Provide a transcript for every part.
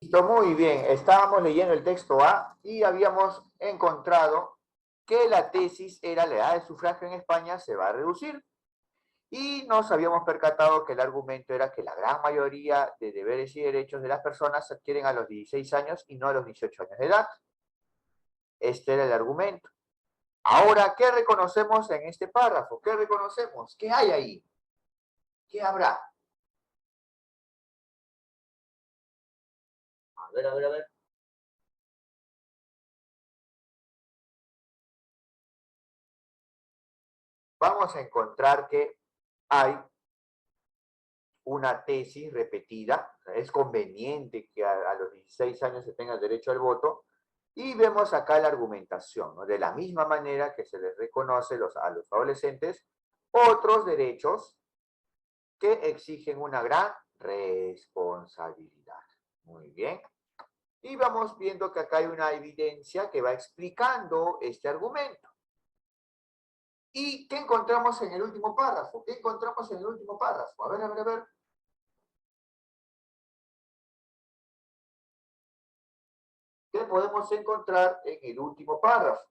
Muy bien, estábamos leyendo el texto A y habíamos encontrado que la tesis era la edad de sufragio en España se va a reducir y nos habíamos percatado que el argumento era que la gran mayoría de deberes y derechos de las personas se adquieren a los 16 años y no a los 18 años de edad. Este era el argumento. Ahora, ¿qué reconocemos en este párrafo? ¿Qué reconocemos? ¿Qué hay ahí? ¿Qué habrá? A ver, a ver, a ver. Vamos a encontrar que hay una tesis repetida, es conveniente que a los 16 años se tenga derecho al voto, y vemos acá la argumentación, ¿no? De la misma manera que se les reconoce a los adolescentes otros derechos que exigen una gran responsabilidad. Muy bien. Y vamos viendo que acá hay una evidencia que va explicando este argumento. ¿Y qué encontramos en el último párrafo? ¿Qué encontramos en el último párrafo? A ver, a ver, a ver. ¿Qué podemos encontrar en el último párrafo?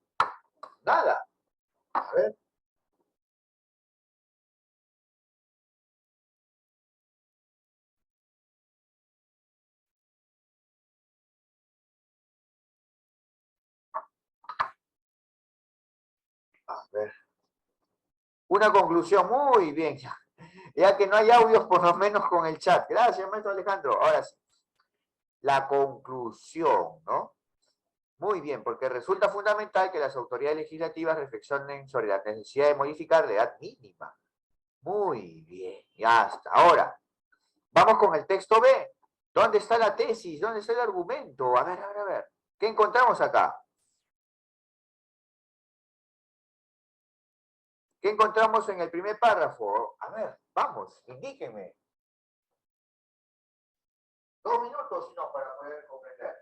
Nada. A ver. A ver. Una conclusión, muy bien. Ya que no hay audios, por lo menos con el chat. Gracias, maestro Alejandro. Ahora sí, la conclusión, ¿no? Muy bien, porque resulta fundamental que las autoridades legislativas reflexionen sobre la necesidad de modificar la edad mínima. Muy bien, ya está. Ahora, vamos con el texto B. ¿Dónde está la tesis? ¿Dónde está el argumento? A ver, a ver, a ver. ¿Qué encontramos acá? ¿Qué encontramos en el primer párrafo? A ver, vamos, indíquenme. 2 minutos, no, para poder comprender.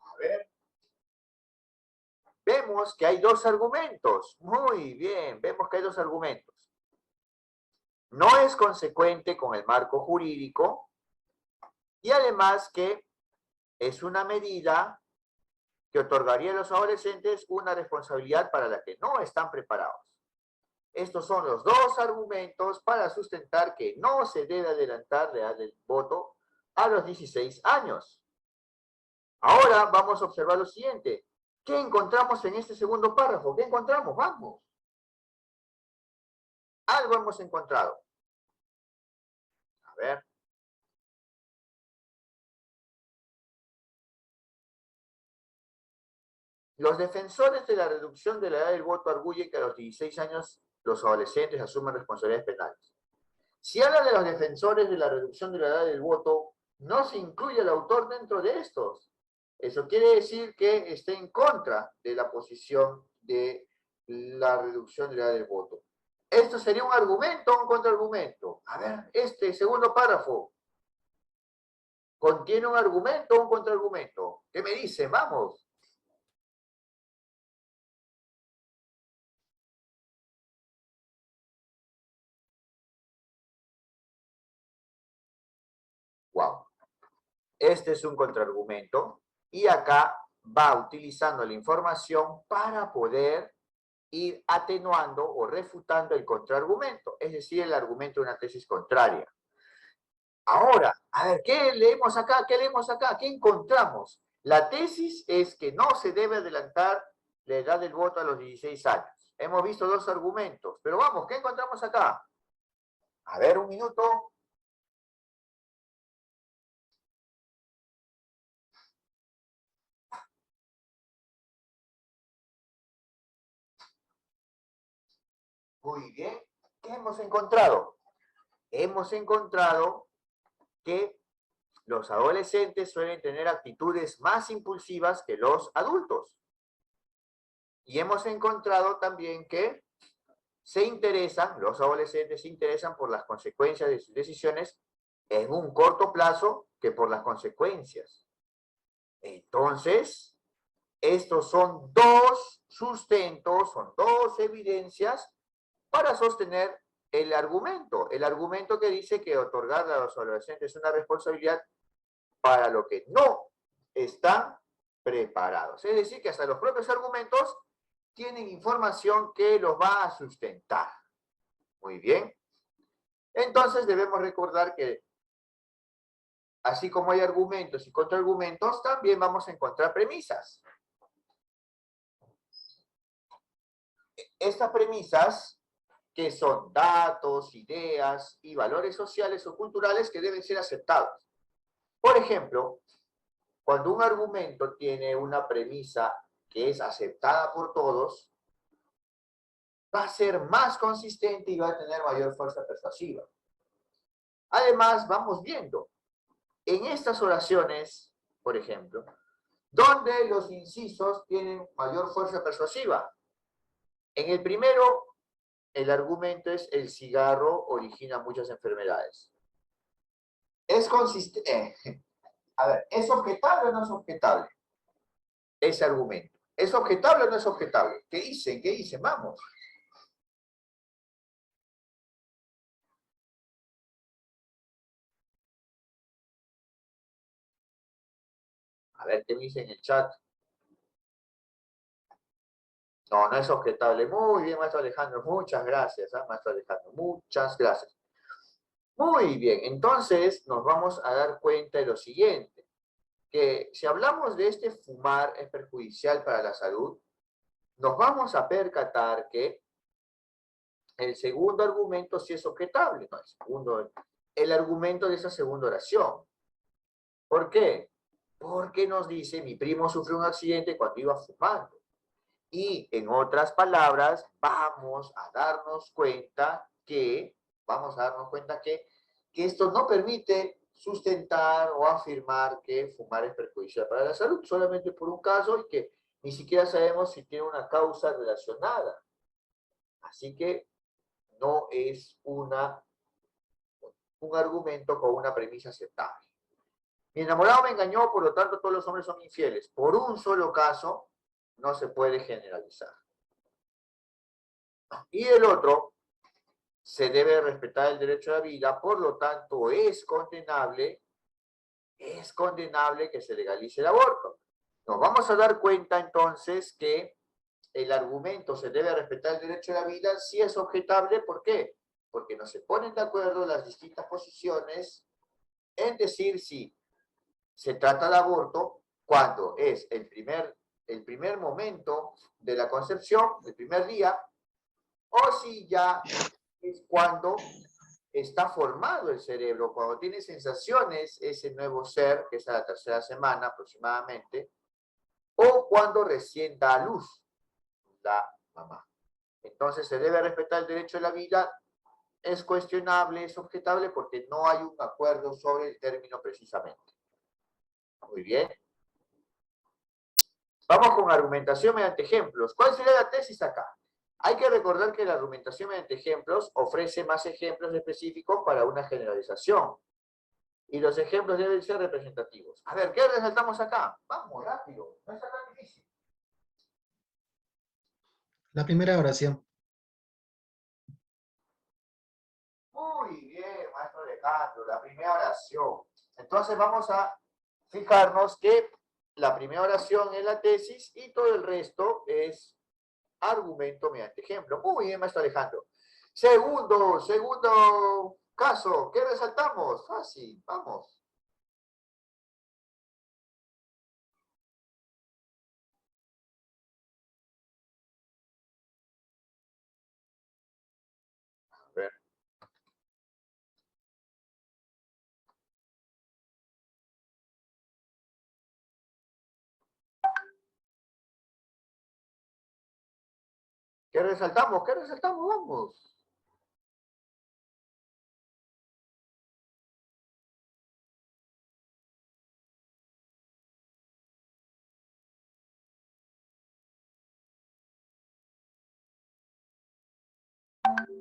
A ver. Vemos que hay dos argumentos. Muy bien, vemos que hay dos argumentos. No es consecuente con el marco jurídico y además que es una medida que otorgaría a los adolescentes una responsabilidad para la que no están preparados. Estos son los dos argumentos para sustentar que no se debe adelantar la edad del voto a los 16 años. Ahora vamos a observar lo siguiente. ¿Qué encontramos en este segundo párrafo? ¿Qué encontramos? Vamos. Algo hemos encontrado. A ver. Los defensores de la reducción de la edad del voto arguyen que a los 16 años los adolescentes asumen responsabilidades penales. Si habla de los defensores de la reducción de la edad del voto, no se incluye el autor dentro de estos. Eso quiere decir que está en contra de la posición de la reducción de la edad del voto. ¿Esto sería un argumento o un contraargumento? A ver, este segundo párrafo, ¿contiene un argumento o un contraargumento? ¿Qué me dicen? Vamos. Wow. Este es un contraargumento y acá va utilizando la información para poder ir atenuando o refutando el contraargumento, es decir, el argumento de una tesis contraria. Ahora, a ver, ¿qué leemos acá? ¿Qué leemos acá? ¿Qué encontramos? La tesis es que no se debe adelantar la edad del voto a los 16 años. Hemos visto dos argumentos, pero vamos, ¿qué encontramos acá? A ver, un minuto. Muy bien. ¿Qué hemos encontrado? Hemos encontrado que los adolescentes suelen tener actitudes más impulsivas que los adultos. Y hemos encontrado también que los adolescentes se interesan por las consecuencias de sus decisiones en un corto plazo que por las consecuencias. Entonces, Estos son dos sustentos, son dos evidencias para sostener el argumento. El argumento que dice que otorgar a los adolescentes una responsabilidad para lo que no están preparados. Es decir, que hasta los propios argumentos tienen información que los va a sustentar. Muy bien. Entonces debemos recordar que así como hay argumentos y contraargumentos, también vamos a encontrar premisas. Estas premisas, que son datos, ideas y valores sociales o culturales que deben ser aceptados. Por ejemplo, cuando un argumento tiene una premisa que es aceptada por todos, va a ser más consistente y va a tener mayor fuerza persuasiva. Además, vamos viendo en estas oraciones, por ejemplo, donde los incisos tienen mayor fuerza persuasiva. En el primero, el argumento es el cigarro origina muchas enfermedades. Es consistente. A ver, ¿es objetable o no es objetable ese argumento? ¿Es objetable o no es objetable? ¿Qué dicen? ¿Qué dicen? Vamos. A ver, ¿qué dice en el chat? No, no es objetable. Muy bien, maestro Alejandro. Muchas gracias, maestro Alejandro. Muchas gracias. Muy bien, entonces nos vamos a dar cuenta de lo siguiente, que si hablamos de este fumar es perjudicial para la salud, nos vamos a percatar que el segundo argumento sí es objetable, no, el argumento de esa segunda oración. ¿Por qué? Porque nos dice, mi primo sufrió un accidente cuando iba fumando. Y en otras palabras, vamos a darnos cuenta que esto no permite sustentar o afirmar que fumar es perjudicial para la salud, solamente por un caso y que ni siquiera sabemos si tiene una causa relacionada. Así que no es un argumento con una premisa aceptable. Mi enamorado me engañó, por lo tanto todos los hombres son infieles. Por un solo caso no se puede generalizar. Y el otro, se debe respetar el derecho a la vida, por lo tanto es condenable que se legalice el aborto. Nos vamos a dar cuenta entonces que el argumento se debe respetar el derecho a la vida si es objetable. ¿Por qué? Porque no se ponen de acuerdo las distintas posiciones en decir si se trata de aborto cuando es el primer momento de la concepción, el primer día, o si ya es cuando está formado el cerebro, cuando tiene sensaciones ese nuevo ser, que es a la tercera semana aproximadamente, o cuando recién da a luz la mamá. Entonces se debe respetar el derecho de la vida, es cuestionable, es objetable, porque no hay un acuerdo sobre el término precisamente. Muy bien. Vamos con argumentación mediante ejemplos. ¿Cuál sería la tesis acá? Hay que recordar que la argumentación mediante ejemplos ofrece más ejemplos específicos para una generalización. Y los ejemplos deben ser representativos. A ver, ¿qué resaltamos acá? Vamos, rápido, no está tan difícil. La primera oración. Muy bien, maestro Alejandro, la primera oración. Entonces vamos a fijarnos que la primera oración es la tesis y todo el resto es argumento mediante ejemplo. Muy bien, maestro Alejandro. Segundo caso, ¿qué resaltamos? Fácil, vamos. A ver. ¿Qué resaltamos? ¿Qué resaltamos? Vamos.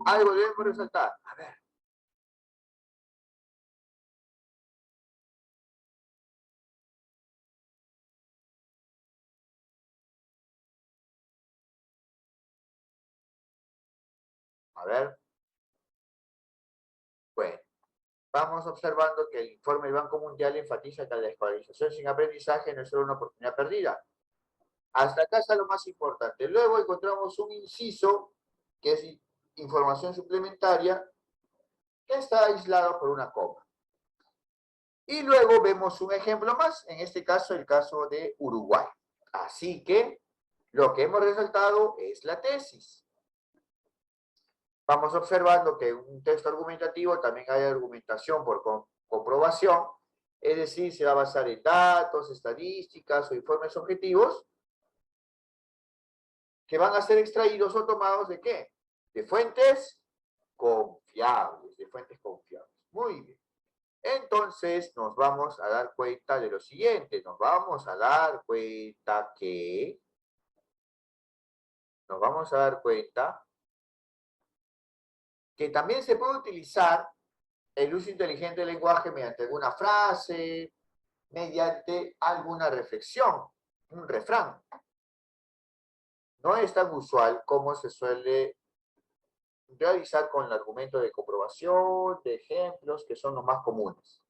Algo debemos resaltar. A ver. A ver. Bueno, vamos observando que el informe del Banco Mundial enfatiza que la escolarización sin aprendizaje no es solo una oportunidad perdida. Hasta acá está lo más importante. Luego encontramos un inciso, que es información suplementaria, que está aislado por una coma. Y luego vemos un ejemplo más, en este caso el caso de Uruguay. Así que lo que hemos resaltado es la tesis. Vamos observando que en un texto argumentativo también hay argumentación por comprobación, es decir, se va a basar en datos, estadísticas o informes objetivos que van a ser extraídos o tomados ¿de qué? De fuentes confiables, de fuentes confiables. Muy bien. Entonces nos vamos a dar cuenta de lo siguiente, nos vamos a dar cuenta que también se puede utilizar el uso inteligente del lenguaje mediante alguna frase, mediante alguna reflexión, un refrán. No es tan usual como se suele realizar con el argumento de comprobación, de ejemplos, que son los más comunes.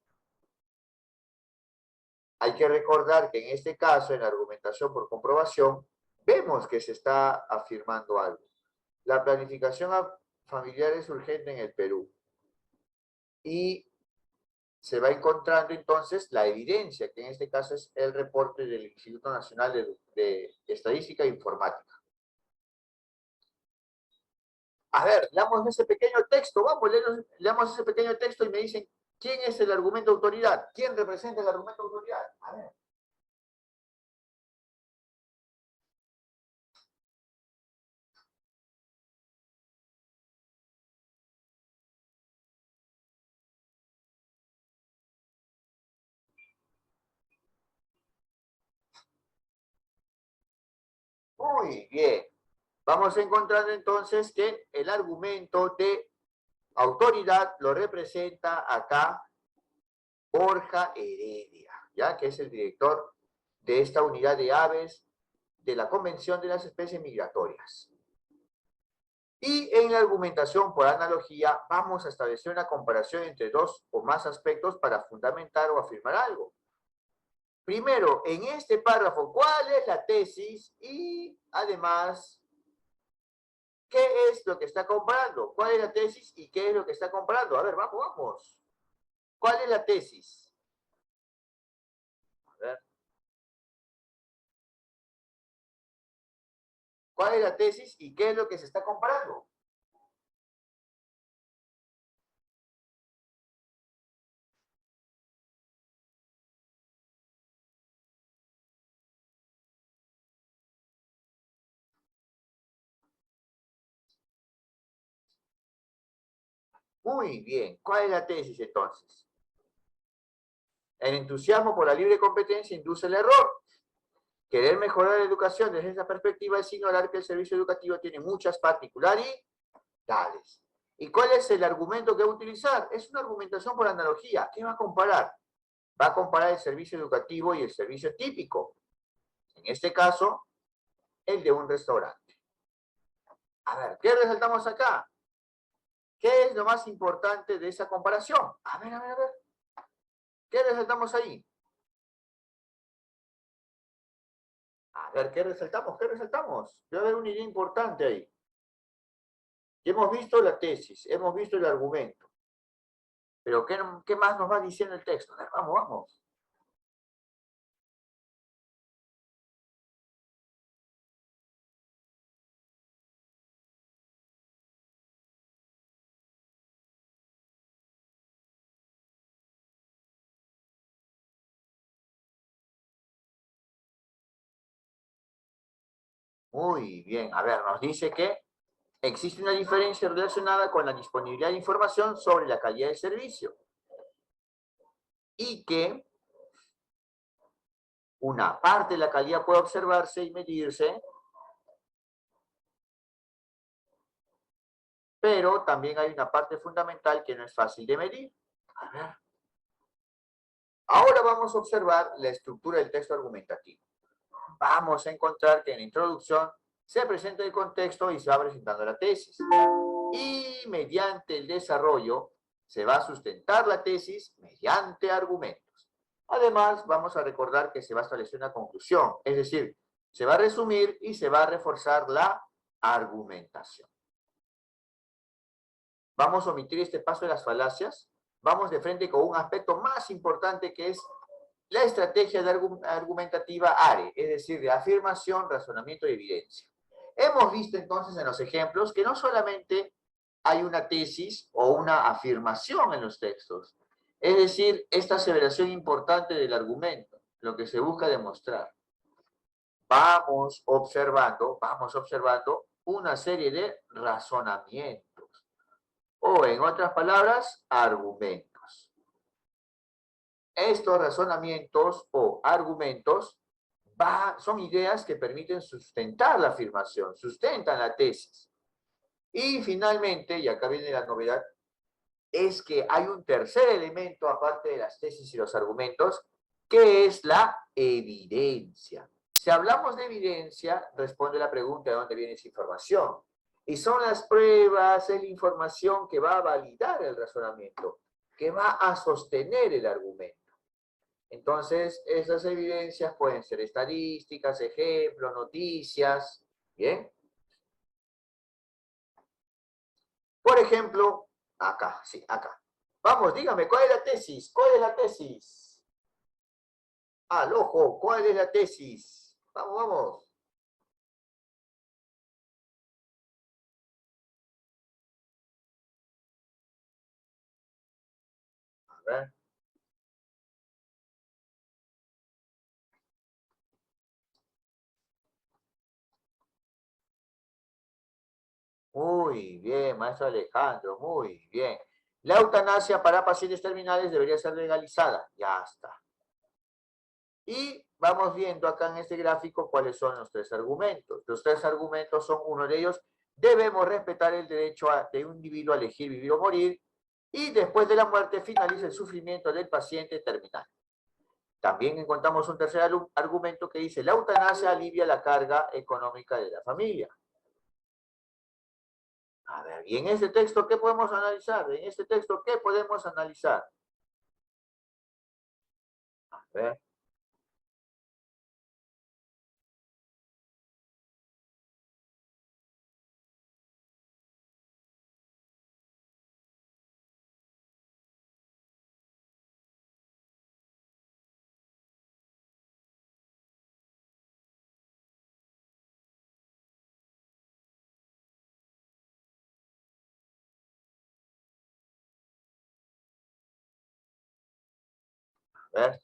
Hay que recordar que en este caso, en la argumentación por comprobación, vemos que se está afirmando algo. La planificación familiar es urgente en el Perú. Y se va encontrando entonces la evidencia, que en este caso es el reporte del Instituto Nacional de Estadística e Informática. A ver, leamos ese pequeño texto, vamos, leamos ese pequeño texto y me dicen, ¿quién es el argumento de autoridad? ¿Quién representa el argumento de autoridad? A ver. Muy bien. Vamos a encontrar entonces que el argumento de autoridad lo representa acá Borja Heredia, ¿ya? Que es el director de esta unidad de aves de la Convención de las Especies Migratorias. Y en la argumentación por analogía vamos a establecer una comparación entre dos o más aspectos para fundamentar o afirmar algo. Primero, en este párrafo, ¿cuál es la tesis? Y además, ¿qué es lo que está comparando? ¿Cuál es la tesis y qué es lo que está comparando? A ver, vamos. ¿Cuál es la tesis? A ver. ¿Cuál es la tesis y qué es lo que se está comparando? Muy bien. ¿Cuál es la tesis entonces? El entusiasmo por la libre competencia induce el error. Querer mejorar la educación desde esa perspectiva es ignorar que el servicio educativo tiene muchas particularidades. ¿Y cuál es el argumento que va a utilizar? Es una argumentación por analogía. ¿Qué va a comparar? Va a comparar el servicio educativo y el servicio típico. En este caso, el de un restaurante. A ver, ¿qué resaltamos acá? ¿Qué es lo más importante de esa comparación? A ver. ¿Qué resaltamos ahí? A ver, ¿qué resaltamos? Debe haber una idea importante ahí. Hemos visto la tesis, hemos visto el argumento. Pero ¿qué más nos va diciendo el texto? A ver, vamos. Muy bien. A ver, nos dice que existe una diferencia relacionada con la disponibilidad de información sobre la calidad del servicio. Y que una parte de la calidad puede observarse y medirse, pero también hay una parte fundamental que no es fácil de medir. A ver. Ahora vamos a observar la estructura del texto argumentativo. Vamos a encontrar que en la introducción se presenta el contexto y se va presentando la tesis. Y mediante el desarrollo se va a sustentar la tesis mediante argumentos. Además, vamos a recordar que se va a establecer una conclusión, es decir, se va a resumir y se va a reforzar la argumentación. Vamos a omitir este paso de las falacias. Vamos de frente con un aspecto más importante que es la estrategia de argumentativa ARE, es decir, de afirmación, razonamiento y evidencia. Hemos visto entonces en los ejemplos que no solamente hay una tesis o una afirmación en los textos, es decir, esta aseveración importante del argumento, lo que se busca demostrar. Vamos observando una serie de razonamientos, o en otras palabras, argumentos. Estos razonamientos o argumentos son ideas que permiten sustentar la afirmación, sustentan la tesis. Y finalmente, y acá viene la novedad, es que hay un tercer elemento aparte de las tesis y los argumentos, que es la evidencia. Si hablamos de evidencia, responde la pregunta de dónde viene esa información. Y son las pruebas, es la información que va a validar el razonamiento, que va a sostener el argumento. Entonces, esas evidencias pueden ser estadísticas, ejemplos, noticias, ¿bien? Por ejemplo, acá, sí, acá. Vamos, dígame, ¿cuál es la tesis? ¿Cuál es la tesis? Al ojo, ¿cuál es la tesis? Vamos, vamos. A ver. Muy bien, maestro Alejandro, muy bien. La eutanasia para pacientes terminales debería ser legalizada. Ya está. Y vamos viendo acá en este gráfico cuáles son los tres argumentos. Los tres argumentos son, uno de ellos, debemos respetar el derecho de un individuo a elegir vivir o morir, y después de la muerte finaliza el sufrimiento del paciente terminal. También encontramos un tercer argumento que dice, la eutanasia alivia la carga económica de la familia. A ver, y en este texto, ¿qué podemos analizar? En este texto, ¿qué podemos analizar? A ver. A ver.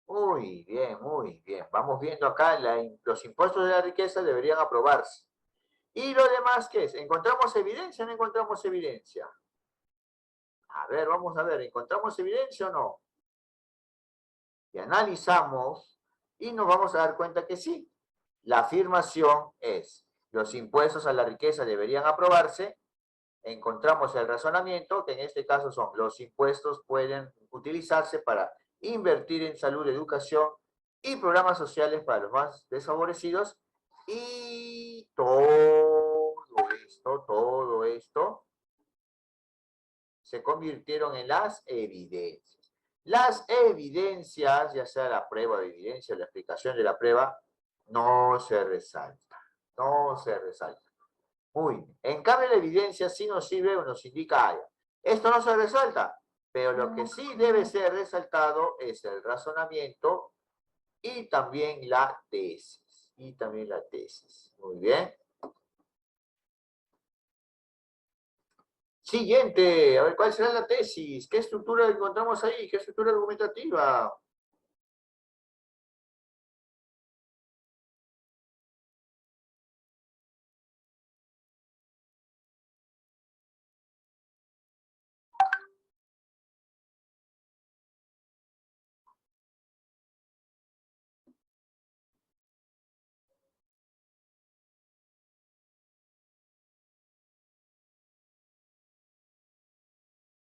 Muy bien, muy bien. Vamos viendo acá, los impuestos de la riqueza deberían aprobarse. ¿Y lo demás qué es? ¿Encontramos evidencia o no encontramos evidencia? A ver, vamos a ver, ¿encontramos evidencia o no? Y analizamos y nos vamos a dar cuenta que sí. La afirmación es, los impuestos a la riqueza deberían aprobarse. Encontramos el razonamiento, que en este caso son, los impuestos pueden utilizarse para invertir en salud, educación y programas sociales para los más desfavorecidos. Y todo esto se convirtieron en las evidencias. Las evidencias, ya sea la prueba de evidencia o la explicación de la prueba, no se resalta, no se resalta. Muy bien. En cambio, la evidencia sí nos sirve o nos indica algo. Esto no se resalta, pero lo que sí debe ser resaltado es el razonamiento y también la tesis. Y también la tesis. Muy bien. Siguiente, a ver, ¿cuál será la tesis? ¿Qué estructura encontramos ahí? ¿Qué estructura argumentativa?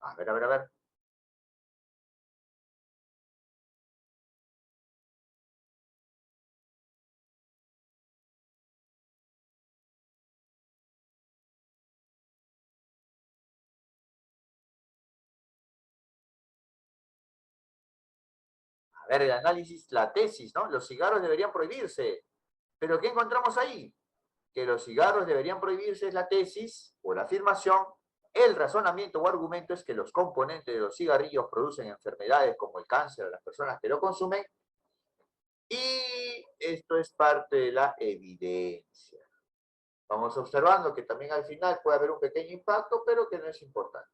A ver, a ver, a ver. ver, el análisis, la tesis, ¿no? Los cigarros deberían prohibirse. ¿Pero qué encontramos ahí? Que los cigarros deberían prohibirse es la tesis o la afirmación. El razonamiento o argumento es que los componentes de los cigarrillos producen enfermedades como el cáncer a las personas que lo consumen. Y esto es parte de la evidencia. Vamos observando que también al final puede haber un pequeño impacto, pero que no es importante.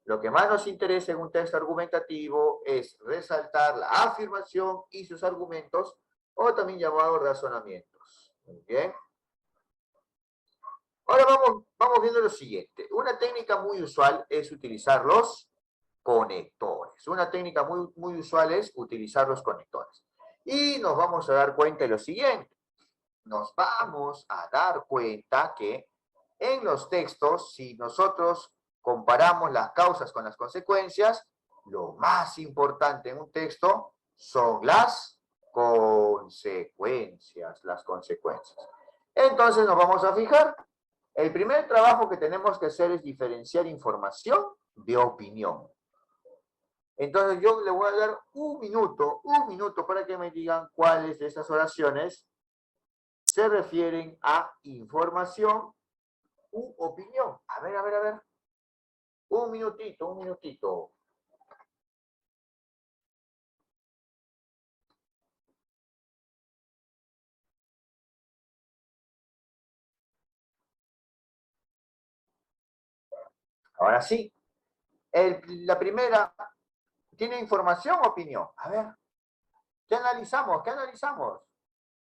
Lo que más nos interesa en un texto argumentativo es resaltar la afirmación y sus argumentos, o también llamados razonamientos. Muy bien. Ahora vamos viendo lo siguiente. Una técnica muy usual es utilizar los conectores. Una técnica muy usual es utilizar los conectores. Y nos vamos a dar cuenta de lo siguiente. Nos vamos a dar cuenta que en los textos, si nosotros comparamos las causas con las consecuencias, lo más importante en un texto son las consecuencias, Entonces nos vamos a fijar. El primer trabajo que tenemos que hacer es diferenciar información de opinión. Entonces yo le voy a dar un minuto para que me digan cuáles de esas oraciones se refieren a información u opinión. A ver. Un minutito. Ahora sí. La primera, ¿tiene información o opinión? A ver, ¿qué analizamos?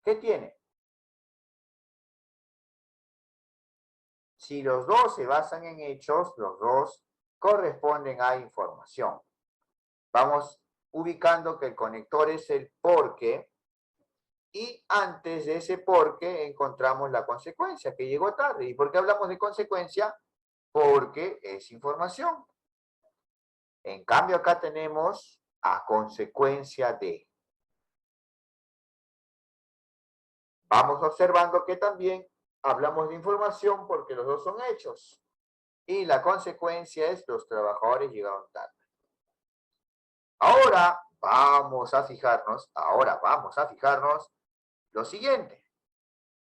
¿Qué tiene? Si los dos se basan en hechos, los dos corresponden a información. Vamos ubicando que el conector es el porque y antes de ese porque encontramos la consecuencia que llegó tarde. ¿Y por qué hablamos de consecuencia? Porque es información. En cambio acá tenemos a consecuencia de. Vamos observando que también hablamos de información porque los dos son hechos. Y la consecuencia es los trabajadores llegaron tarde. Ahora vamos a fijarnos lo siguiente.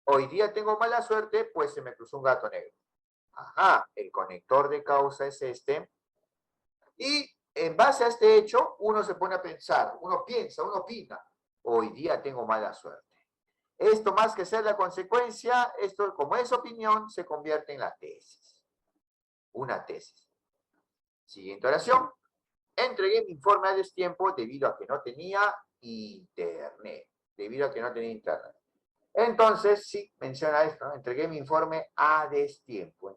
Hoy día tengo mala suerte, pues se me cruzó un gato negro. Ajá, el conector de causa es este. Y en base a este hecho, uno se pone a pensar, uno piensa, uno opina. Hoy día tengo mala suerte. Esto más que ser la consecuencia, esto como es opinión, se convierte en la tesis. Una tesis. Siguiente oración. Entregué mi informe a destiempo debido a que no tenía internet. Entonces, sí, menciona esto, ¿no? Entregué mi informe a destiempo.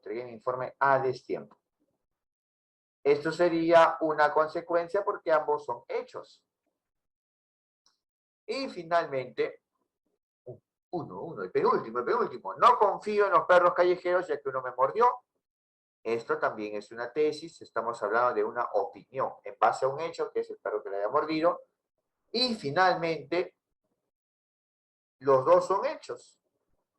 Esto sería una consecuencia porque ambos son hechos. Y finalmente, el penúltimo. No confío en los perros callejeros ya que uno me mordió. Esto también es una tesis, estamos hablando de una opinión en base a un hecho, que es el perro que le haya mordido. Y finalmente, los dos son hechos.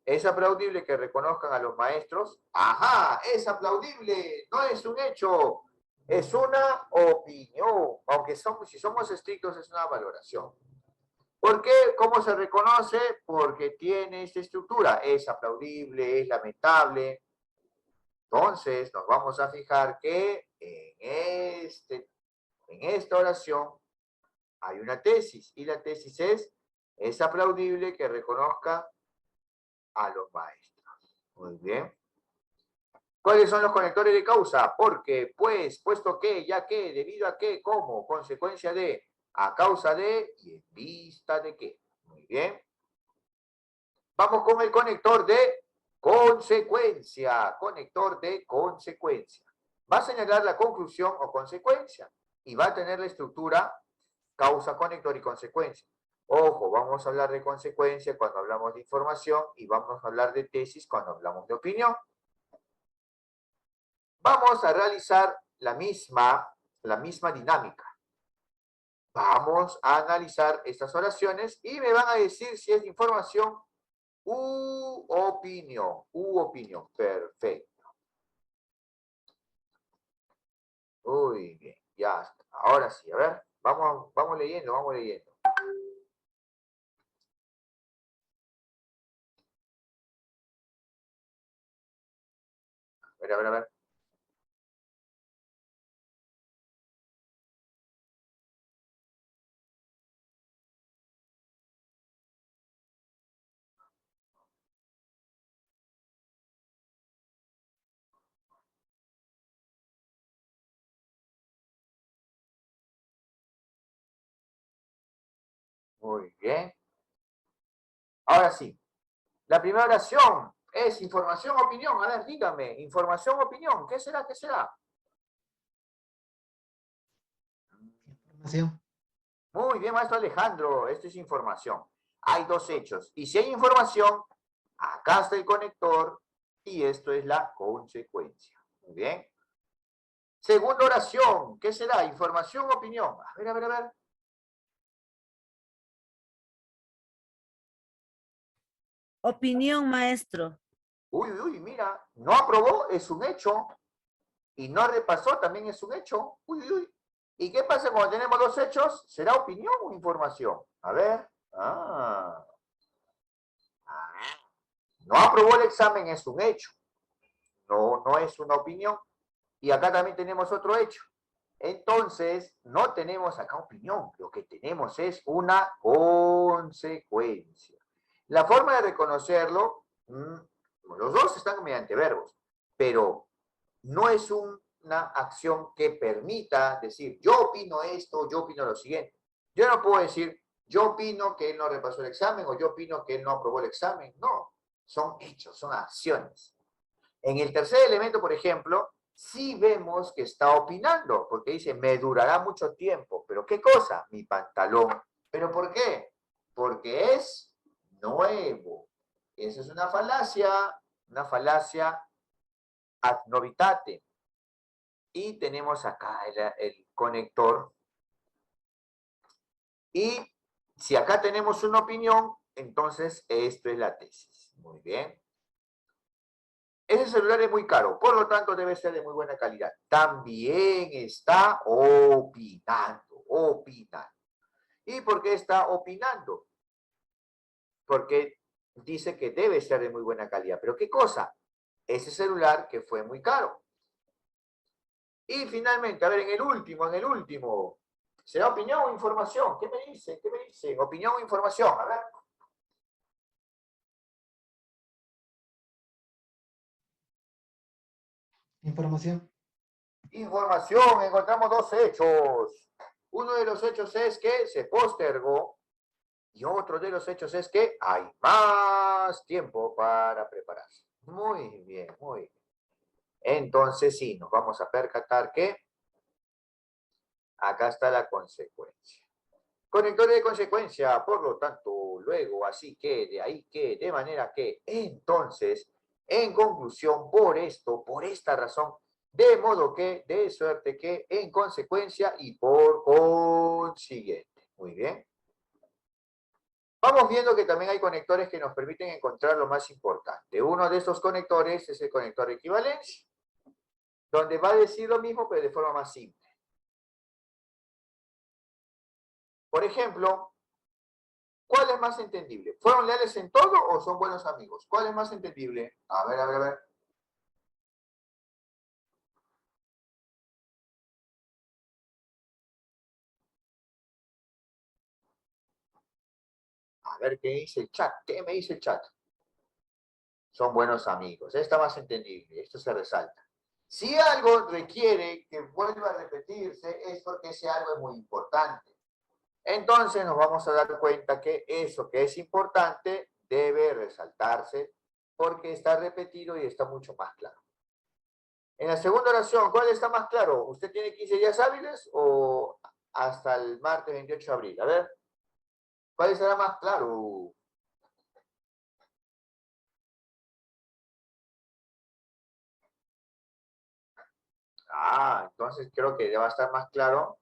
¿Es aplaudible que reconozcan a los maestros? ¡Ajá! Es aplaudible, no es un hecho, es una opinión. Aunque si somos estrictos, es una valoración. ¿Por qué? ¿Cómo se reconoce? Porque tiene esta estructura. Es aplaudible, es lamentable. Entonces, nos vamos a fijar que en esta oración hay una tesis. Y la tesis es aplaudible que reconozca a los maestros. Muy bien. ¿Cuáles son los conectores de causa? Porque, pues, puesto que, ya que, debido a que, como, consecuencia de, a causa de y en vista de que. Muy bien. Vamos con el conector de consecuencia. Va a señalar la conclusión o consecuencia y va a tener la estructura causa, conector y consecuencia. Ojo, vamos a hablar de consecuencia cuando hablamos de información y vamos a hablar de tesis cuando hablamos de opinión. Vamos a realizar la misma dinámica. Vamos a analizar estas oraciones y me van a decir si es información u opinión. Perfecto. Muy bien, ya está. Ahora sí, a ver, vamos leyendo. ver, a ver, a ver. Muy bien. Ahora sí, la primera oración es información, opinión. A ver, dígame, información, opinión. ¿Qué será? ¿Qué será? Información. Muy bien, maestro Alejandro. Esto es información. Hay dos hechos. Y si hay información, acá está el conector y esto es la consecuencia. Muy bien. Segunda oración. ¿Qué será? Información, opinión. A ver, a ver, a ver. Opinión, maestro. Uy, uy, uy, mira. No aprobó, es un hecho. Y no repasó, también es un hecho. Uy, uy, uy. ¿Y qué pasa cuando tenemos dos hechos? ¿Será opinión o información? A ver. No aprobó el examen, es un hecho. No, no es una opinión. Y acá también tenemos otro hecho. Entonces, no tenemos acá opinión. Lo que tenemos es una consecuencia. La forma de reconocerlo, los dos están mediante verbos, pero no es una acción que permita decir, yo opino esto, yo opino lo siguiente. Yo no puedo decir, yo opino que él no repasó el examen o yo opino que él no aprobó el examen. No, son hechos, son acciones. En el tercer elemento, por ejemplo, sí vemos que está opinando, porque dice, me durará mucho tiempo. ¿Pero qué cosa? Mi pantalón. ¿Pero por qué? Porque es nuevo. Esa es una falacia ad novitate. Y tenemos acá el conector. Y si acá tenemos una opinión, entonces esto es la tesis. Muy bien. Ese celular es muy caro, por lo tanto debe ser de muy buena calidad. También está opinando, opinando. ¿Y por qué está opinando? Porque dice que debe ser de muy buena calidad. ¿Pero qué cosa? Ese celular que fue muy caro. Y finalmente, a ver, en el último. ¿Será opinión o información? ¿Qué me dicen? ¿Qué me dicen? ¿Opinión o información? A ver. Información. Información, encontramos dos hechos. Uno de los hechos es que se postergó y otro de los hechos es que hay más tiempo para prepararse. Muy bien, muy bien. Entonces sí, nos vamos a percatar que acá está la consecuencia. Conector de consecuencia, por lo tanto, luego, así que, de ahí que, de manera que, entonces, en conclusión, por esto, por esta razón, de modo que, de suerte que, en consecuencia y por consiguiente. Muy bien. Vamos viendo que también hay conectores que nos permiten encontrar lo más importante. Uno de estos conectores es el conector de equivalencia, donde va a decir lo mismo, pero de forma más simple. Por ejemplo, ¿cuál es más entendible? ¿Fueron leales en todo o son buenos amigos? ¿Cuál es más entendible? A ver, a ver, a ver. A ver qué dice el chat. ¿Qué me dice el chat? Son buenos amigos. Esta más entendible. Esto se resalta. Si algo requiere que vuelva a repetirse, es porque ese algo es muy importante. Entonces nos vamos a dar cuenta que eso que es importante debe resaltarse porque está repetido y está mucho más claro. En la segunda oración, ¿cuál está más claro? ¿Usted tiene 15 días hábiles o hasta el martes 28 de abril? A ver, ¿cuál estará más claro? Entonces creo que ya va a estar más claro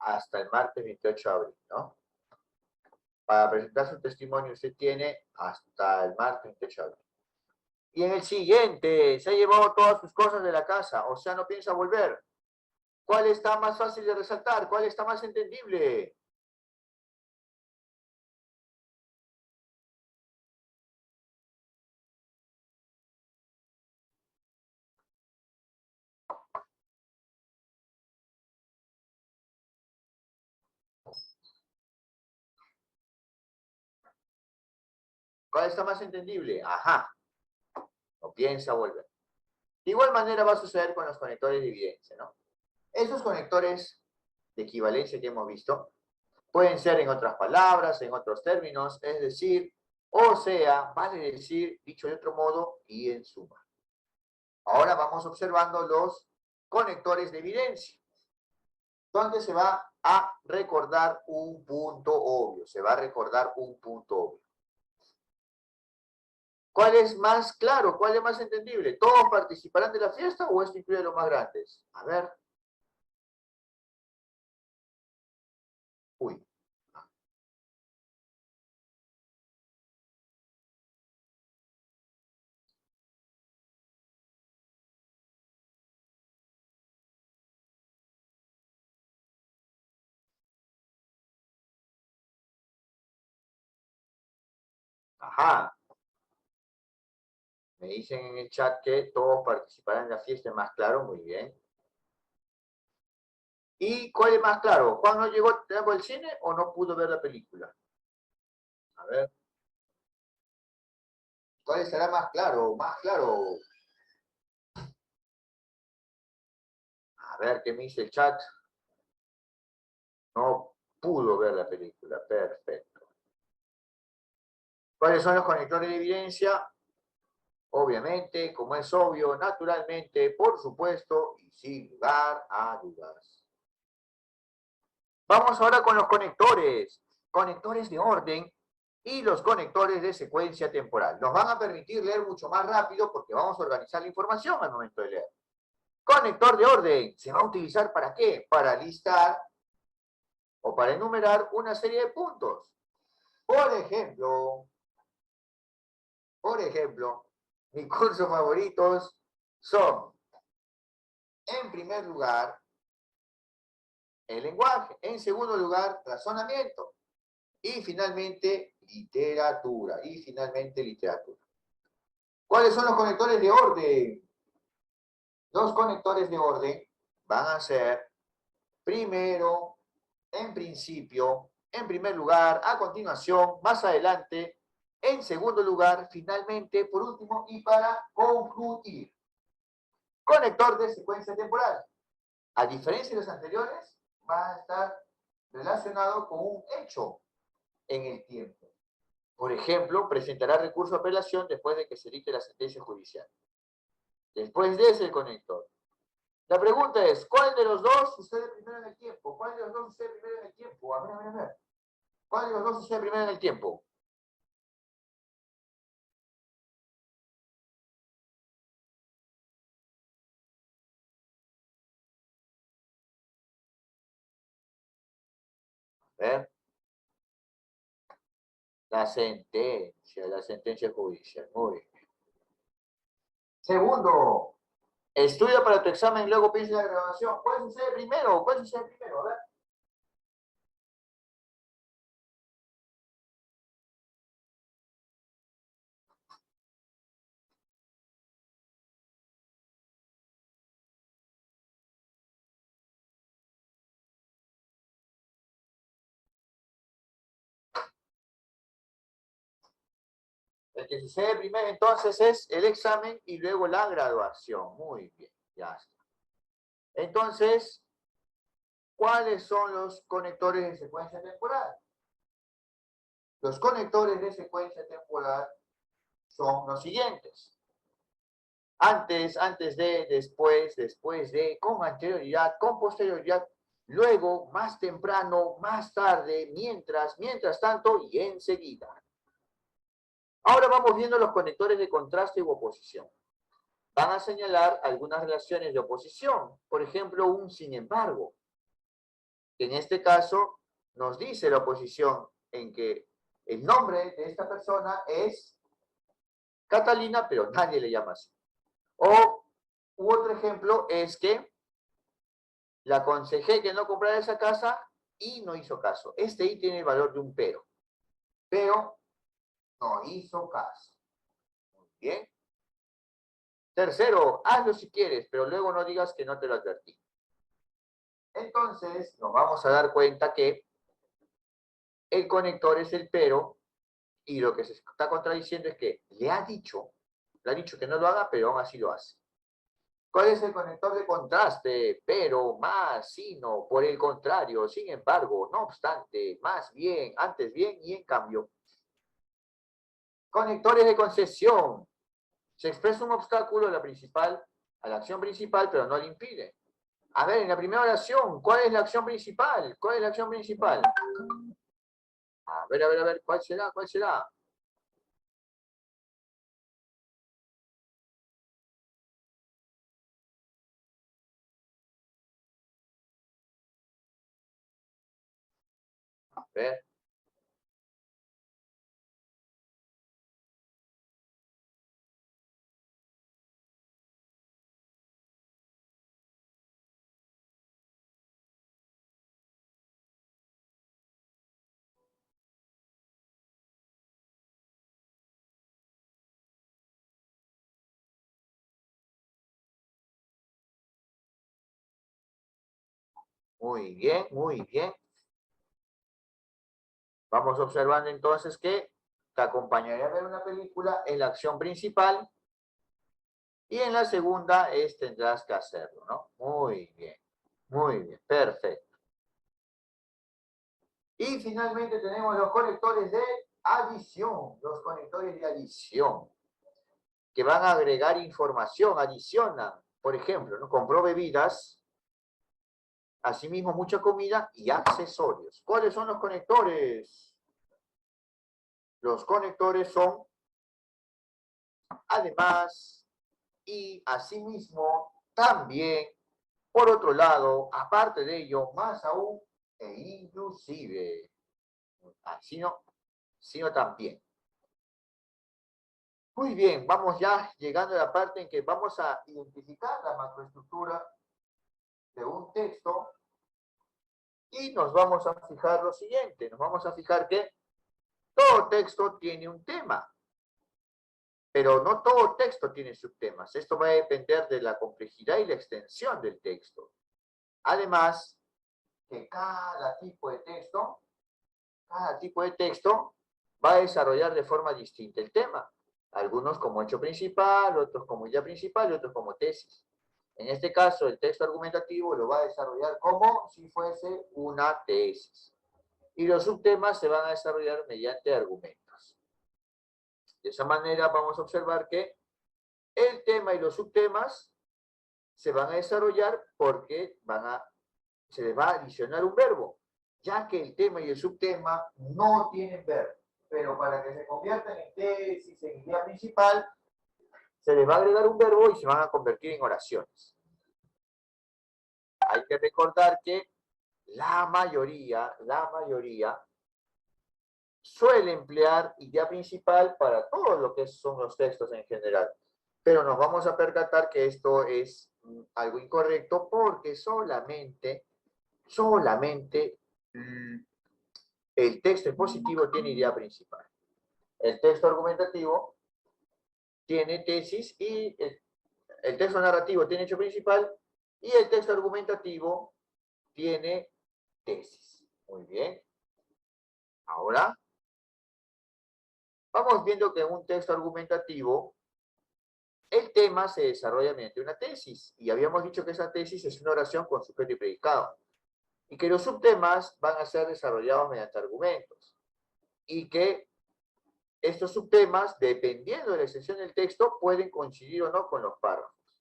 hasta el martes 28 de abril, ¿no? Para presentar su testimonio usted tiene hasta el martes 28 de abril. Y en el siguiente, se ha llevado todas sus cosas de la casa, o sea, no piensa volver. ¿Cuál está más fácil de resaltar? ¿Cuál está más entendible? ¿Cuál está más entendible? Ajá. No piensa volver. De igual manera va a suceder con los conectores de evidencia, ¿no? Esos conectores de equivalencia que hemos visto pueden ser en otras palabras, en otros términos, es decir, o sea, vale decir, dicho de otro modo, y en suma. Ahora vamos observando los conectores de evidencia, donde se va a recordar un punto obvio, se va a recordar un punto obvio. ¿Cuál es más claro? ¿Cuál es más entendible? ¿Todos participarán de la fiesta o esto incluye a los más grandes? A ver. Uy. Ajá. Me dicen en el chat que todos participarán en la fiesta, es más claro, muy bien. ¿Y cuál es más claro? ¿Juan no llegó a tiempo al cine o no pudo ver la película? A ver. ¿Cuál será más claro? Más claro. A ver qué me dice el chat. No pudo ver la película. Perfecto. ¿Cuáles son los conectores de evidencia? Obviamente, como es obvio, naturalmente, por supuesto, y sin lugar a dudas. Vamos ahora con los conectores. Conectores de orden y los conectores de secuencia temporal. Nos van a permitir leer mucho más rápido porque vamos a organizar la información al momento de leer. Conector de orden. ¿Se va a utilizar para qué? Para listar o para enumerar una serie de puntos. Por ejemplo, mis cursos favoritos son, en primer lugar, el lenguaje. En segundo lugar, razonamiento. Y finalmente, literatura. ¿Cuáles son los conectores de orden? Los conectores de orden van a ser, primero, en principio, en primer lugar, a continuación, más adelante, en segundo lugar, finalmente, por último, y para concluir. Conector de secuencia temporal. A diferencia de los anteriores, va a estar relacionado con un hecho en el tiempo. Por ejemplo, presentará recurso a apelación después de que se dicte la sentencia judicial. Después de ese conector. La pregunta es, ¿cuál de los dos sucede primero en el tiempo? ¿Cuál de los dos sucede primero en el tiempo? A ver. ¿Cuál de los dos sucede primero en el tiempo? A ver. La sentencia judicial. Muy bien. Segundo, estudia para tu examen y luego piensa en la graduación. ¿Cuál sucede primero? A ver. El que sucede primero entonces es el examen y luego la graduación. Muy bien, ya está. Entonces, ¿cuáles son los conectores de secuencia temporal? Los conectores de secuencia temporal son los siguientes. Antes de, después de, con anterioridad, con posterioridad, luego, más temprano, más tarde, mientras tanto y enseguida. Ahora vamos viendo los conectores de contraste u oposición. Van a señalar algunas relaciones de oposición, por ejemplo, un sin embargo, que en este caso nos dice la oposición en que el nombre de esta persona es Catalina, pero nadie le llama así. O otro ejemplo es que la aconsejé que no comprara esa casa y no hizo caso. Este I tiene el valor de un pero. Pero no hizo caso. Muy bien. Tercero, hazlo si quieres, pero luego no digas que no te lo advertí. Entonces, nos vamos a dar cuenta que el conector es el pero Y lo que se está contradiciendo es que le ha dicho que no lo haga, pero aún así lo hace. ¿Cuál es el conector de contraste? Pero, más, sino, por el contrario, sin embargo, no obstante, más bien, antes bien y en cambio. Conectores de concesión. Se expresa un obstáculo a la acción principal, pero no le impide. A ver, en la primera oración, ¿cuál es la acción principal? ¿Cuál es la acción principal? A ver, ¿cuál será? ¿Cuál será? A ver. Muy bien, muy bien. Vamos observando entonces que te acompañaría a ver una película en la acción principal y en la segunda tendrás que hacerlo, ¿no? Muy bien, perfecto. Y finalmente tenemos los conectores de adición, que van a agregar información, adicionan, por ejemplo, ¿no? Compró bebidas, asimismo mucha comida y accesorios. ¿Cuáles son los conectores? Los conectores son, además, y asimismo, también, por otro lado, aparte de ello, más aún, e inclusive, sino también. Muy bien, vamos ya llegando a la parte en que vamos a identificar la macroestructura de un texto y nos vamos a fijar lo siguiente, nos vamos a fijar que todo texto tiene un tema, pero no todo texto tiene subtemas. Esto va a depender de la complejidad y la extensión del texto. Además, que cada tipo de texto va a desarrollar de forma distinta el tema. Algunos como hecho principal, otros como idea principal y otros como tesis. En este caso, el texto argumentativo lo va a desarrollar como si fuese una tesis. Y los subtemas se van a desarrollar mediante argumentos. De esa manera vamos a observar que el tema y los subtemas se van a desarrollar porque se les va a adicionar un verbo, ya que el tema y el subtema no tienen verbo. Pero para que se conviertan en tesis, en idea principal, se les va a agregar un verbo y se van a convertir en oraciones. Hay que recordar que la mayoría suele emplear idea principal para todo lo que son los textos en general. Pero nos vamos a percatar que esto es algo incorrecto porque solamente el texto expositivo tiene idea principal. El texto argumentativo tiene tesis y el texto narrativo tiene hecho principal y el texto argumentativo tiene tesis. Muy bien. Ahora, vamos viendo que en un texto argumentativo el tema se desarrolla mediante una tesis y habíamos dicho que esa tesis es una oración con sujeto y predicado y que los subtemas van a ser desarrollados mediante argumentos y que estos subtemas, dependiendo de la extensión del texto, pueden coincidir o no con los párrafos.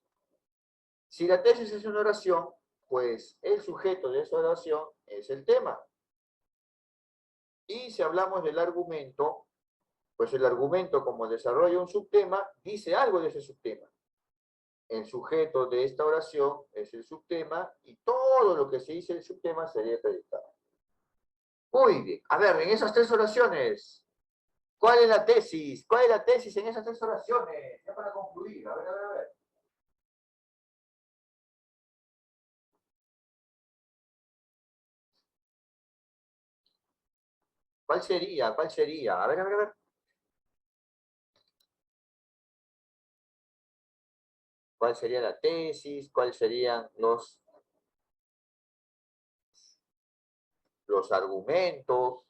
Si la tesis es una oración, pues el sujeto de esa oración es el tema. Y si hablamos del argumento, pues el argumento, como desarrolla un subtema, dice algo de ese subtema. El sujeto de esta oración es el subtema y todo lo que se dice del subtema sería predicado. Muy bien. A ver, en esas tres oraciones, ¿cuál es la tesis? ¿Cuál es la tesis en esas tres oraciones? Ya para concluir. A ver. ¿Cuál sería? ¿Cuál sería? A ver. ¿Cuál sería la tesis? ¿Cuáles serían los argumentos?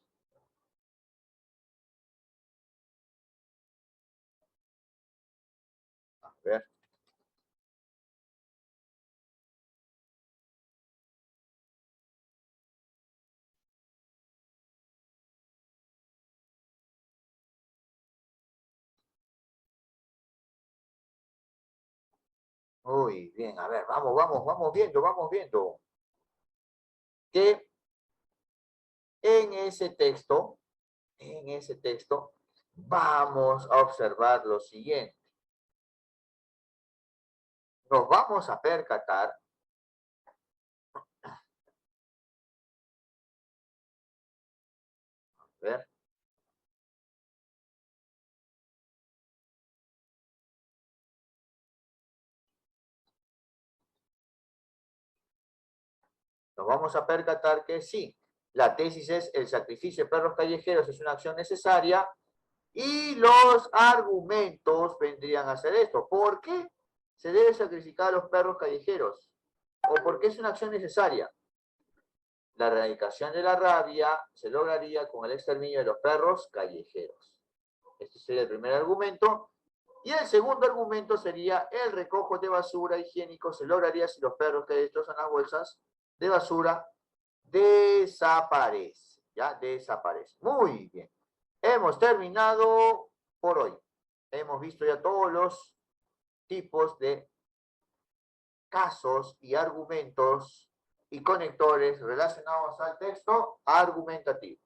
ver. Muy bien, a ver, vamos viendo. Que en ese texto, vamos a observar lo siguiente. Nos vamos a percatar ver. Nos vamos a percatar que sí, la tesis es el sacrificio de perros callejeros es una acción necesaria y los argumentos vendrían a ser esto. ¿Por qué se debe sacrificar a los perros callejeros? ¿O por qué es una acción necesaria? La erradicación de la rabia se lograría con el exterminio de los perros callejeros. Este sería el primer argumento. Y el segundo argumento sería el recojo de basura higiénico se lograría si los perros que destrozan las bolsas de basura desaparecen. Ya, desaparece. Muy bien. Hemos terminado por hoy. Hemos visto ya todos los tipos de casos y argumentos y conectores relacionados al texto argumentativo.